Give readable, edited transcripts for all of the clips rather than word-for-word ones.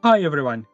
Hi everyone.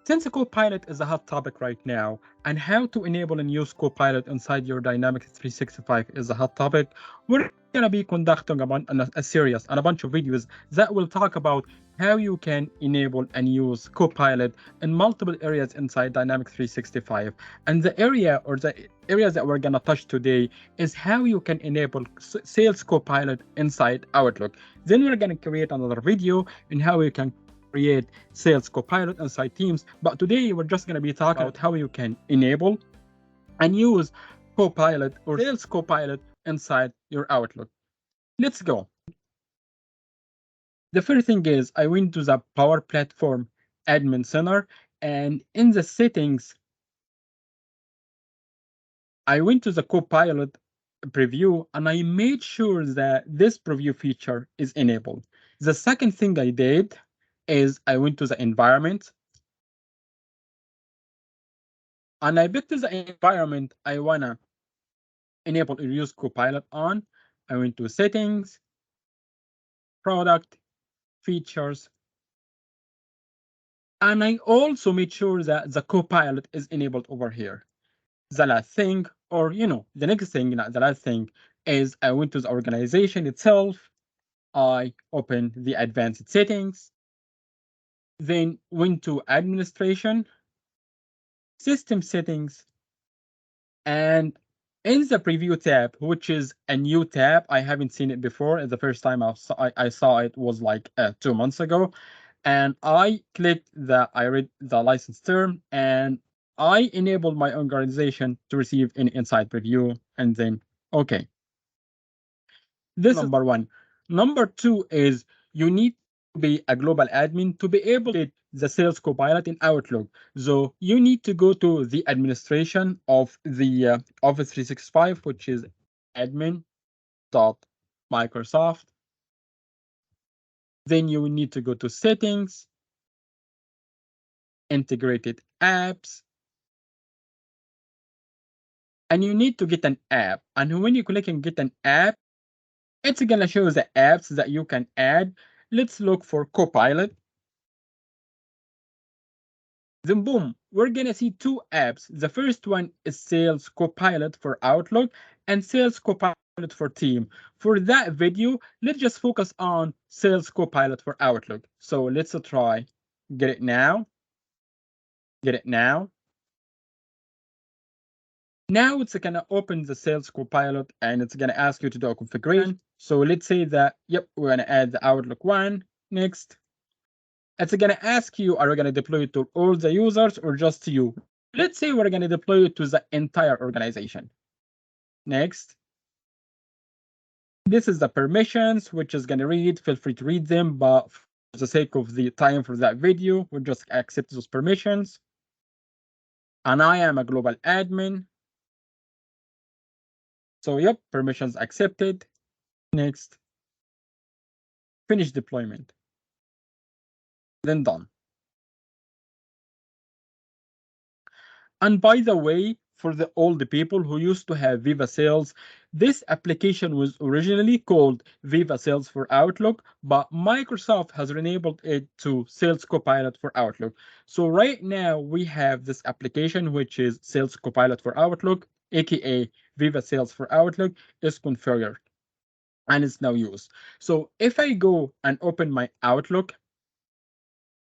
Since Copilot is a hot topic right now, and how to enable and use Copilot inside your Dynamics 365 is a hot topic, we're going to be conducting a series and a bunch of videos that will talk about how you can enable and use Copilot in multiple areas inside Dynamics 365. And the areas that we're going to touch today is how you can enable Sales Copilot inside Outlook. Then we're going to create another video on how you can create Sales Copilot inside Teams. But today we're just going to be talking about how you can enable and use Copilot or Sales Copilot inside your Outlook. Let's go. The first thing is I went to the Power Platform Admin Center, and in the settings, I went to the Copilot preview and I made sure that this preview feature is enabled. The second thing I did is I went to the environment and I picked the environment I wanna enable or use Copilot on. I went to settings, product, features, and I also made sure that the Copilot is enabled over here. The last thing, or the next thing, not the last thing, is I went to the organization itself. I opened the advanced settings, then went to administration, system settings, and in the preview tab, which is a new tab, I haven't seen it before. The first time I saw it was like 2 months ago. And I clicked I read the license term, and I enabled my organization to receive an inside preview, and then, okay. This is number one. Number two is you need to be a global admin to be able to get the Sales Copilot in Outlook. So you need to go to the administration of the Office 365, which is admin.microsoft. Then you need to go to settings, integrated apps, and you need to get an app. And when you click and get an app, it's going to show the apps that you can add. Let's look for Copilot. Then boom, we're gonna see two apps. The first one is Sales Copilot for Outlook and Sales Copilot for Team. For that video, let's just focus on Sales Copilot for Outlook. So let's try get it now. Get it now. Now it's gonna open the Sales Copilot and it's gonna ask you to do a configuration. So let's say that, yep, we're gonna add the Outlook one. Next. It's going to ask you, are we going to deploy it to all the users or just to you? Let's say we're going to deploy it to the entire organization. Next. This is the permissions, which is going to read. Feel free to read them, but for the sake of the time for that video, we'll just accept those permissions. And I am a global admin. So yep, permissions accepted. Next. Finish deployment. Then done. And by the way, for all the people who used to have Viva Sales, this application was originally called Viva Sales for Outlook, but Microsoft has enabled it to Sales Copilot for Outlook. So right now we have this application, which is Sales Copilot for Outlook, aka Viva Sales for Outlook, is configured and is now used. So if I go and open my Outlook,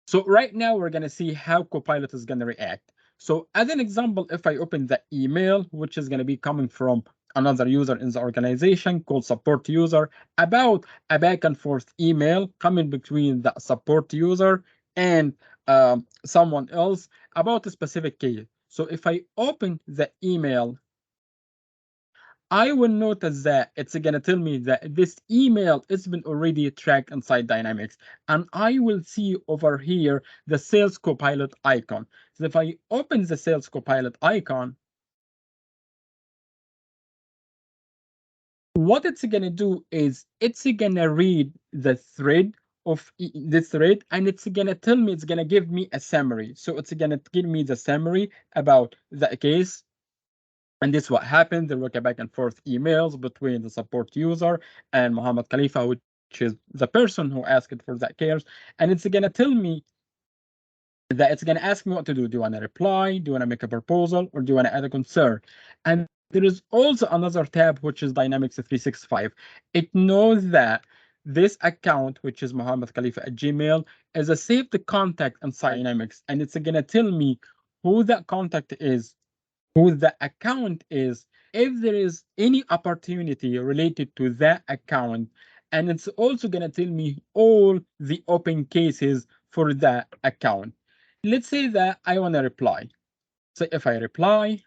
so right now we're going to see how Copilot is going to react. So as an example, if I open the email, which is going to be coming from another user in the organization called support user, about a back and forth email coming between the support user and someone else about a specific case. So if I open the email, I will notice that it's going to tell me that this email has been already tracked inside Dynamics. And I will see over here the Sales Copilot icon. So if I open the Sales Copilot icon, what it's going to do is it's going to read the thread of this thread, and it's going to tell me, it's going to give me a summary. So it's going to give me the summary about the case. And this is what happened. There were back and forth emails between the support user and Mohammed Khalifa, which is the person who asked for that case. And it's going to tell me that it's going to ask me what to do. Do you want to reply? Do you want to make a proposal? Or do you want to add a concern? And there is also another tab, which is Dynamics 365. It knows that this account, which is Mohammed Khalifa at Gmail, is a saved contact inside Dynamics. And it's going to tell me who that contact is, who the account is, if there is any opportunity related to that account. And it's also going to tell me all the open cases for that account. Let's say that I want to reply. So if I reply,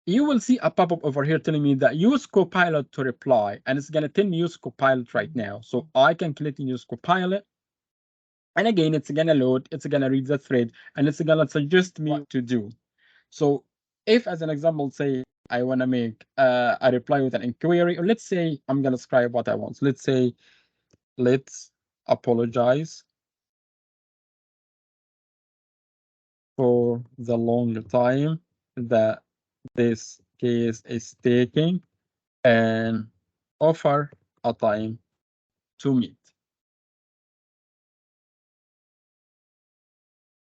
you will see a pop-up over here telling me that use Copilot to reply. And it's going to tell me use Copilot right now. So I can click and use Copilot. And again, it's going to load, it's going to read the thread, and it's going to suggest me what to do. So if, as an example, say I want to make a reply with an inquiry, or let's say I'm going to describe what I want. So let's say, let's apologize for the long time that this case is taking and offer a time to meet.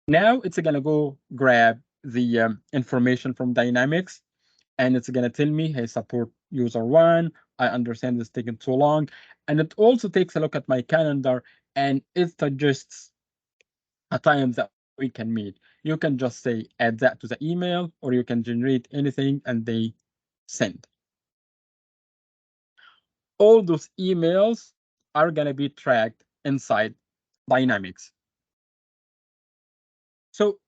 Now it's going to go grab the information from Dynamics, and it's going to tell me, hey, support user one, I understand it's taking too long. And it also takes a look at my calendar, and it suggests a time that we can meet. You can just say, add that to the email, or you can generate anything and they send. All those emails are going to be tracked inside Dynamics. So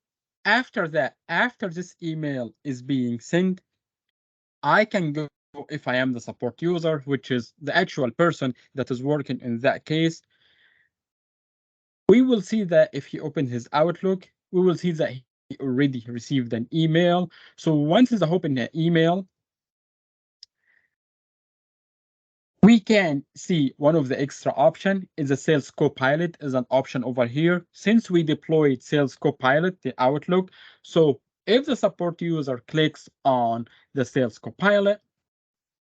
after that, after this email is being sent, I can go, if I am the support user, which is the actual person that is working in that case, we will see that if he opened his Outlook, we will see that he already received an email. So once he's opened an email, we can see one of the extra option is a Sales Copilot is an option over here. Since we deployed Sales Copilot, the Outlook, so if the support user clicks on the Sales Copilot,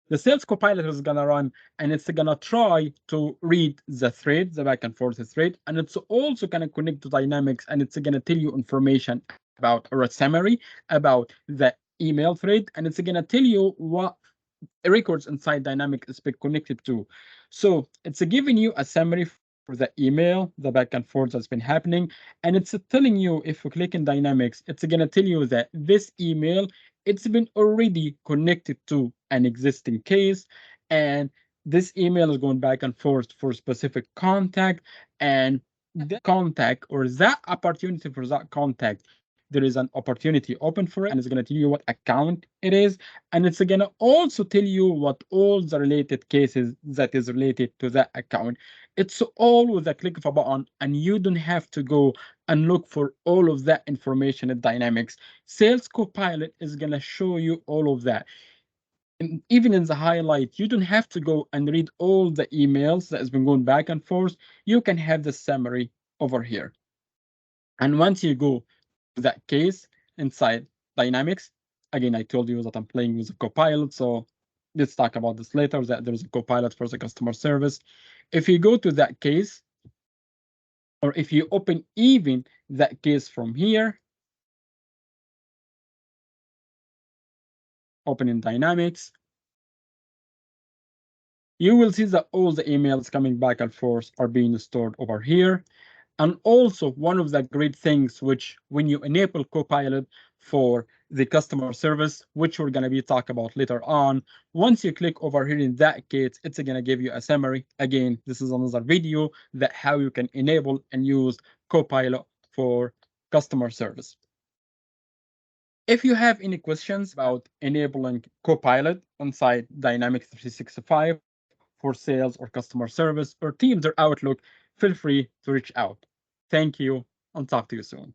the Sales Copilot is going to run, and it's going to try to read the thread, the back and forth thread, and it's also going to connect to Dynamics, and it's going to tell you information about, or a summary about the email thread, and it's going to tell you what records inside Dynamics is been connected to. So it's giving you a summary for the email, the back and forth that's been happening, and it's telling you, if you click in Dynamics, it's going to tell you that this email, it's been already connected to an existing case, and this email is going back and forth for specific contact, and the contact or that opportunity for that contact, there is an opportunity open for it, and it's going to tell you what account it is, and it's going to also tell you what all the related cases that is related to that account. It's all with a click of a button, and you don't have to go and look for all of that information in Dynamics. Sales Copilot is going to show you all of that. And even in the highlight, you don't have to go and read all the emails that has been going back and forth. You can have the summary over here. And once you go to that case inside Dynamics, again, I told you that I'm playing with a Copilot, so let's talk about this later, that there's a Copilot for the customer service. If you go to that case, or if you open even that case from here, open in Dynamics, you will see that all the emails coming back and forth are being stored over here. And also, one of the great things, which when you enable Copilot for the customer service, which we're going to be talking about later on, once you click over here in that case, it's going to give you a summary. Again, this is another video that how you can enable and use Copilot for customer service. If you have any questions about enabling Copilot inside Dynamics 365 for sales or customer service or Teams or Outlook, feel free to reach out. Thank you, and talk to you soon.